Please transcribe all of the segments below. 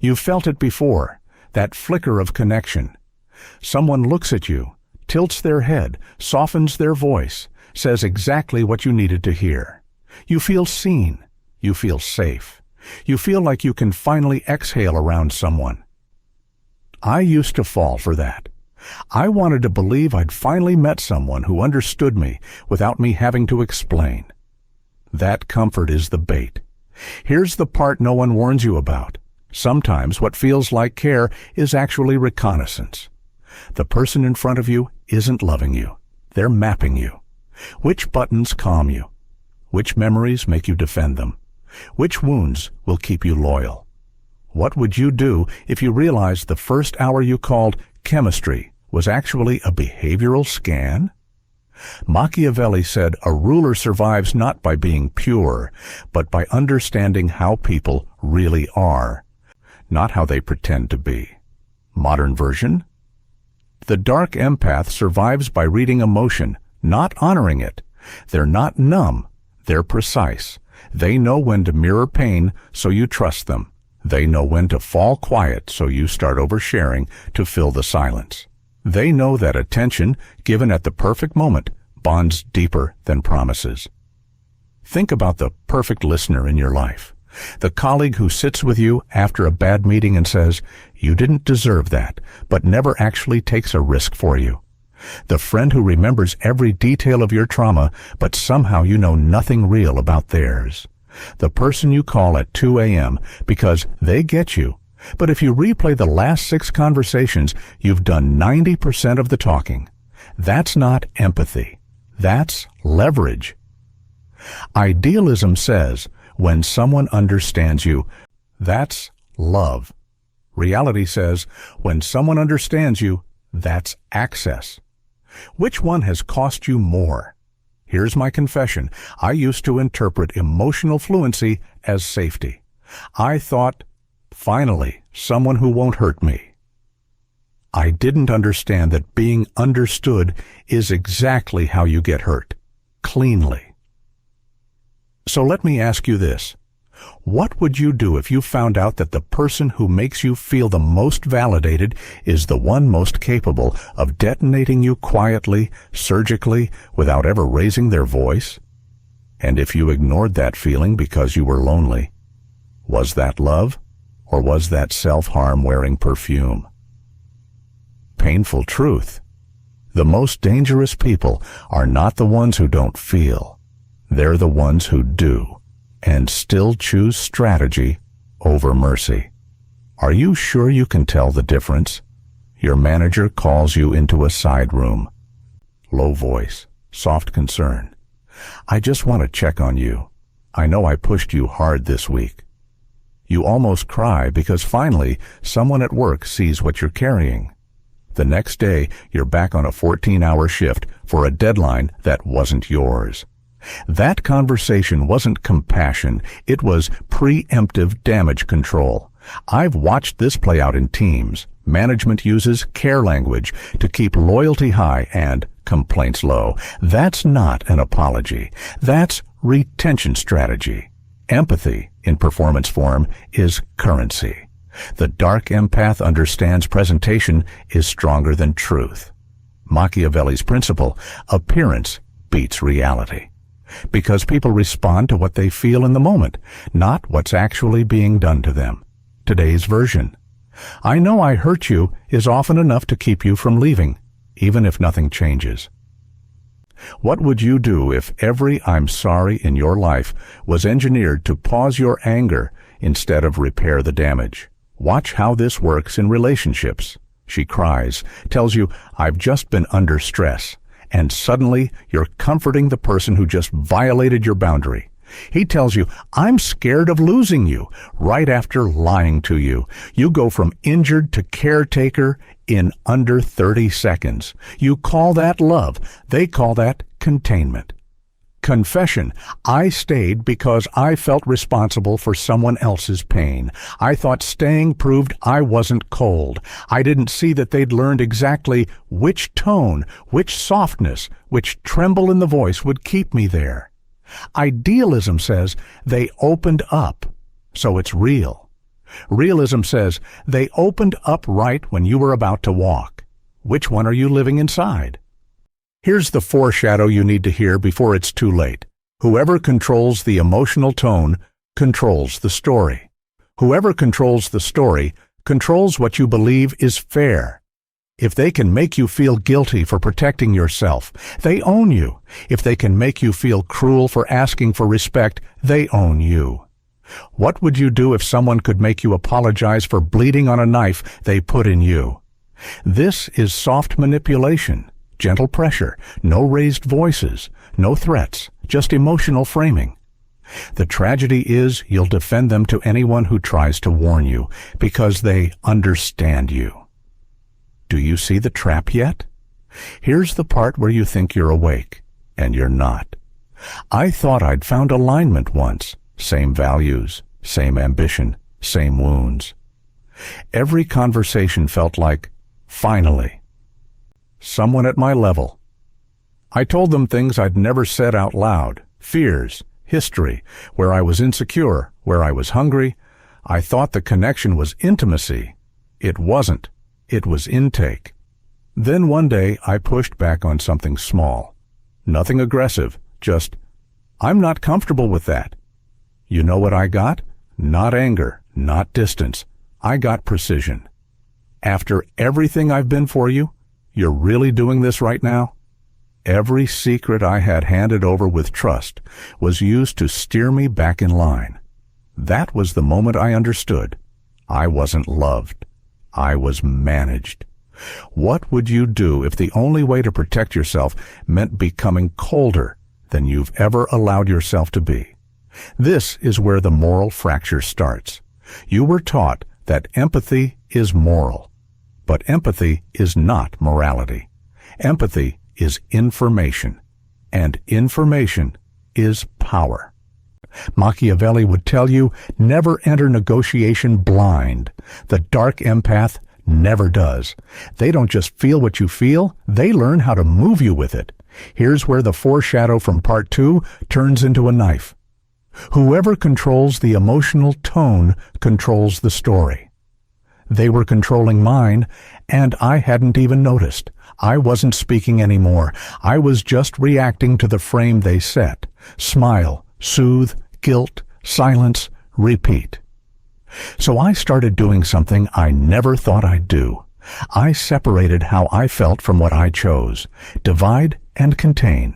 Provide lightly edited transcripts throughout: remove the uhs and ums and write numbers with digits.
You've felt it before, that flicker of connection. Someone looks at you, tilts their head, softens their voice, says exactly what you needed to hear. You feel seen. You feel safe. You feel like you can finally exhale around someone. I used to fall for that. I wanted to believe I'd finally met someone who understood me without me having to explain. That comfort is the bait. Here's the part no one warns you about. Sometimes what feels like care is actually reconnaissance. The person in front of you isn't loving you. They're mapping you. Which buttons calm you? Which memories make you defend them? Which wounds will keep you loyal? What would you do if you realized the first hour you called chemistry was actually a behavioral scan? Machiavelli said a ruler survives not by being pure, but by understanding how people really are, not how they pretend to be. Modern version? The Dark Empath survives by reading emotion, not honoring it. They're not numb. They're precise. They know when to mirror pain, so you trust them. They know when to fall quiet, so you start oversharing to fill the silence. They know that attention, given at the perfect moment, bonds deeper than promises. Think about the perfect listener in your life. The colleague who sits with you after a bad meeting and says, "You didn't deserve that," but never actually takes a risk for you. The friend who remembers every detail of your trauma, but somehow you know nothing real about theirs. The person you call at 2 a.m. because they get you. But if you replay the last 6 conversations, you've done 90% of the talking. That's not empathy. That's leverage. Idealism says, when someone understands you, that's love. Reality says, when someone understands you, that's access. Which one has cost you more? Here's my confession. I used to interpret emotional fluency as safety. I thought, finally, someone who won't hurt me. I didn't understand that being understood is exactly how you get hurt, cleanly. So let me ask you this. What would you do if you found out that the person who makes you feel the most validated is the one most capable of detonating you quietly, surgically, without ever raising their voice? And if you ignored that feeling because you were lonely, was that love, or was that self-harm wearing perfume? Painful truth. The most dangerous people are not the ones who don't feel. They're the ones who do, and still choose strategy over mercy. Are you sure you can tell the difference? Your manager calls you into a side room. Low voice, soft concern. "I just want to check on you. I know I pushed you hard this week." You almost cry because finally someone at work sees what you're carrying. The next day, you're back on a 14-hour shift for a deadline that wasn't yours. That conversation wasn't compassion, it was preemptive damage control. I've watched this play out in teams. Management uses care language to keep loyalty high and complaints low. That's not an apology. That's retention strategy. Empathy, in performance form, is currency. The Dark Empath understands presentation is stronger than truth. Machiavelli's principle, appearance beats reality. Because people respond to what they feel in the moment, not what's actually being done to them. Today's version. "I know I hurt you" is often enough to keep you from leaving, even if nothing changes. What would you do if every "I'm sorry" in your life was engineered to pause your anger instead of repair the damage? Watch how this works in relationships. She cries, tells you, "I've just been under stress," and suddenly you're comforting the person who just violated your boundary. He tells you, "I'm scared of losing you," right after lying to you. You go from injured to caretaker in under 30 seconds. You call that love. They call that containment. Confession. I stayed because I felt responsible for someone else's pain. I thought staying proved I wasn't cold. I didn't see that they'd learned exactly which tone, which softness, which tremble in the voice would keep me there. Idealism says they opened up, so it's real. Realism says they opened up right when you were about to walk. Which one are you living inside? Here's the foreshadow you need to hear before it's too late. Whoever controls the emotional tone controls the story. Whoever controls the story controls what you believe is fair. If they can make you feel guilty for protecting yourself, they own you. If they can make you feel cruel for asking for respect, they own you. What would you do if someone could make you apologize for bleeding on a knife they put in you? This is soft manipulation, gentle pressure, no raised voices, no threats, just emotional framing. The tragedy is you'll defend them to anyone who tries to warn you because they understand you. Do you see the trap yet? Here's the part where you think you're awake, and you're not. I thought I'd found alignment once. Same values, same ambition, same wounds. Every conversation felt like, finally, someone at my level. I told them things I'd never said out loud, fears, history, where I was insecure, where I was hungry. I thought the connection was intimacy. It wasn't. It was intake. Then one day I pushed back on something small. Nothing aggressive, just, I'm not comfortable with that. You know what I got? Not anger, not distance. I got precision. After everything I've been for you, you're really doing this right now? Every secret I had handed over with trust was used to steer me back in line. That was the moment I understood. I wasn't loved. I was managed. What would you do if the only way to protect yourself meant becoming colder than you've ever allowed yourself to be? This is where the moral fracture starts. You were taught that empathy is moral, but empathy is not morality. Empathy is information, and information is power. Machiavelli would tell you, never enter negotiation blind. The Dark Empath never does. They don't just feel what you feel, they learn how to move you with it. Here's where the foreshadow from part 2 turns into a knife. Whoever controls the emotional tone controls the story. They were controlling mine, and I hadn't even noticed. I wasn't speaking anymore. I was just reacting to the frame they set. Smile, soothe, guilt, silence, repeat. So I started doing something I never thought I'd do. I separated how I felt from what I chose. Divide and contain.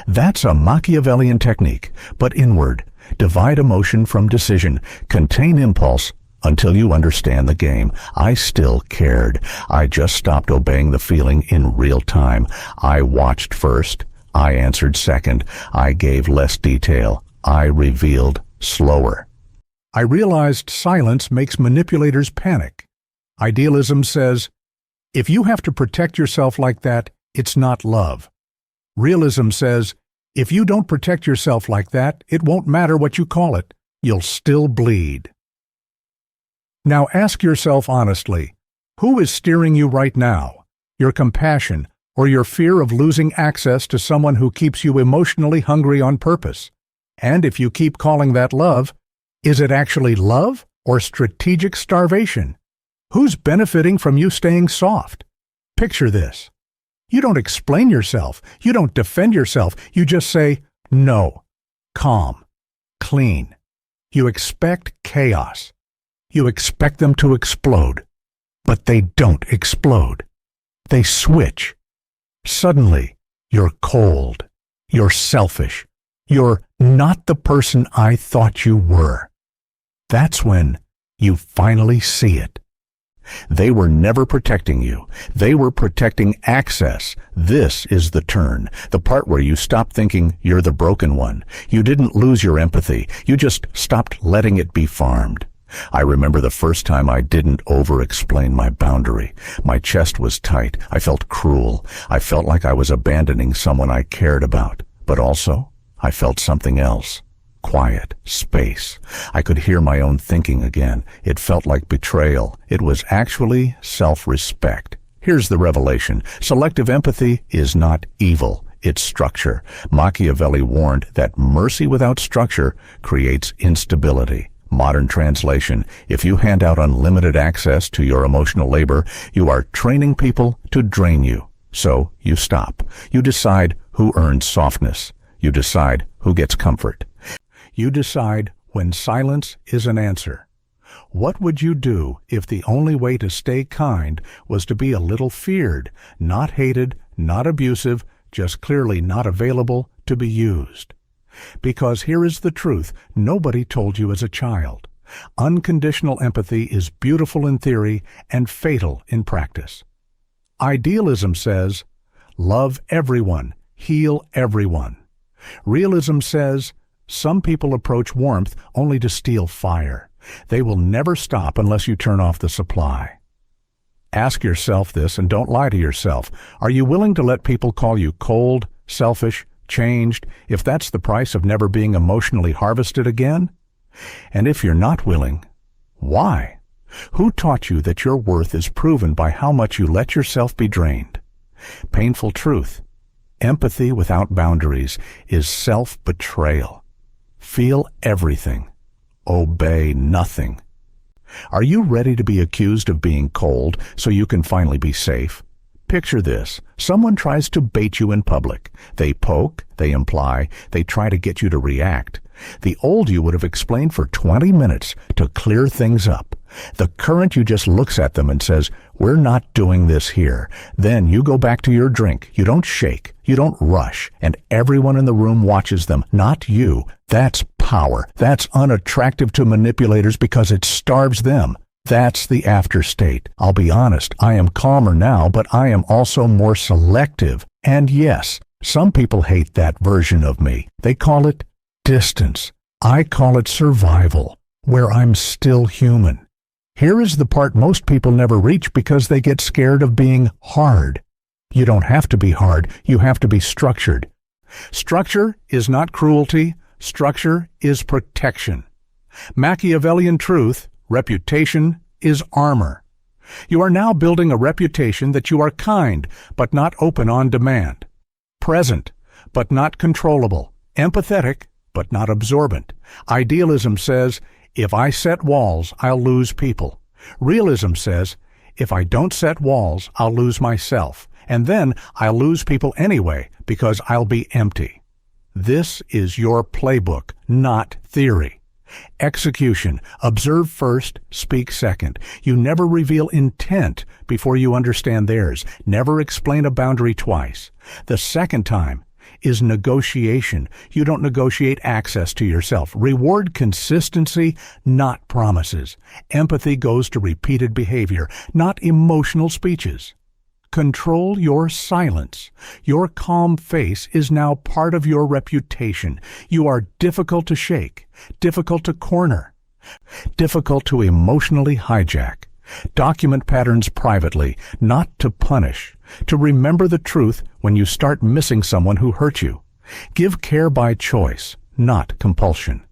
That's a Machiavellian technique, but inward. Divide emotion from decision. Contain impulse until you understand the game. I still cared. I just stopped obeying the feeling in real time. I watched first. I answered second. I gave less detail. I revealed slower. I realized silence makes manipulators panic. Idealism says, if you have to protect yourself like that, it's not love. Realism says, if you don't protect yourself like that, it won't matter what you call it. You'll still bleed. Now ask yourself honestly, who is steering you right now? Your compassion or your fear of losing access to someone who keeps you emotionally hungry on purpose? And if you keep calling that love, is it actually love or strategic starvation? Who's benefiting from you staying soft? Picture this. You don't explain yourself. You don't defend yourself. You just say, no, calm, clean. You expect chaos. You expect them to explode. But they don't explode. They switch. Suddenly, you're cold. You're selfish. You're not the person I thought you were. That's when you finally see it. They were never protecting you. They were protecting access. This is the turn, the part where you stop thinking you're the broken one. You didn't lose your empathy. You just stopped letting it be farmed. I remember the first time I didn't over-explain my boundary. My chest was tight. I felt cruel. I felt like I was abandoning someone I cared about. But also, I felt something else. Quiet, space. I could hear my own thinking again. It felt like betrayal. It was actually self-respect. Here's the revelation. Selective empathy is not evil. It's structure. Machiavelli warned that mercy without structure creates instability. Modern translation: if you hand out unlimited access to your emotional labor, you are training people to drain you. So you stop. You decide who earns softness. You decide who gets comfort. You decide when silence is an answer. What would you do if the only way to stay kind was to be a little feared, not hated, not abusive, just clearly not available to be used? Because here is the truth nobody told you as a child. Unconditional empathy is beautiful in theory and fatal in practice. Idealism says, love everyone, heal everyone. Realism says, some people approach warmth only to steal fire. They will never stop unless you turn off the supply. Ask yourself this and don't lie to yourself. Are you willing to let people call you cold, selfish, changed, if that's the price of never being emotionally harvested again? And if you're not willing, why? Who taught you that your worth is proven by how much you let yourself be drained? Painful truth. Empathy without boundaries is self-betrayal. Feel everything. Obey nothing. Are you ready to be accused of being cold so you can finally be safe? Picture this. Someone tries to bait you in public. They poke, they imply, they try to get you to react. The old you would have explained for 20 minutes to clear things up. The current you just looks at them and says, we're not doing this here. Then you go back to your drink. You don't shake. You don't rush. And everyone in the room watches them, not you. That's power. That's unattractive to manipulators because it starves them. That's the after state. I'll be honest, I am calmer now, but I am also more selective. And yes, some people hate that version of me. They call it distance. I call it survival, where I'm still human. Here is the part most people never reach because they get scared of being hard. You don't have to be hard. You have to be structured. Structure is not cruelty. Structure is protection. Machiavellian truth, reputation is armor. You are now building a reputation that you are kind, but not open on demand. Present, but not controllable. Empathetic, but not absorbent. Idealism says, if I set walls, I'll lose people. Realism says, if I don't set walls, I'll lose myself. And then I'll lose people anyway because I'll be empty. This is your playbook, not theory. Execution. Observe first, speak second. You never reveal intent before you understand theirs. Never explain a boundary twice. The second time is negotiation. You don't negotiate access to yourself. Reward consistency, not promises. Empathy goes to repeated behavior, not emotional speeches. Control your silence. Your calm face is now part of your reputation. You are difficult to shake, difficult to corner, difficult to emotionally hijack. Document patterns privately, not to punish. To remember the truth when you start missing someone who hurt you. Give care by choice, not compulsion.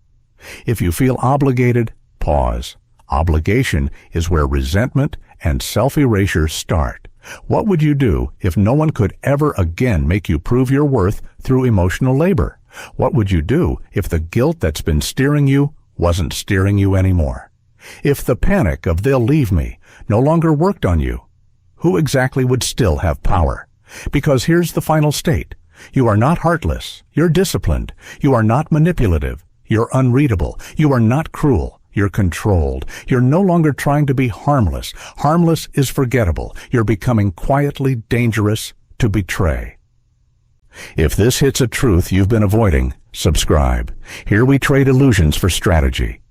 If you feel obligated, pause. Obligation is where resentment and self-erasure start. What would you do if no one could ever again make you prove your worth through emotional labor? What would you do if the guilt that's been steering you wasn't steering you anymore? If the panic of they'll leave me no longer worked on you, who exactly would still have power? Because here's the final state. You are not heartless. You're disciplined. You are not manipulative. You're unreadable. You are not cruel. You're controlled. You're no longer trying to be harmless. Harmless is forgettable. You're becoming quietly dangerous to betray. If this hits a truth you've been avoiding, subscribe. Here we trade illusions for strategy.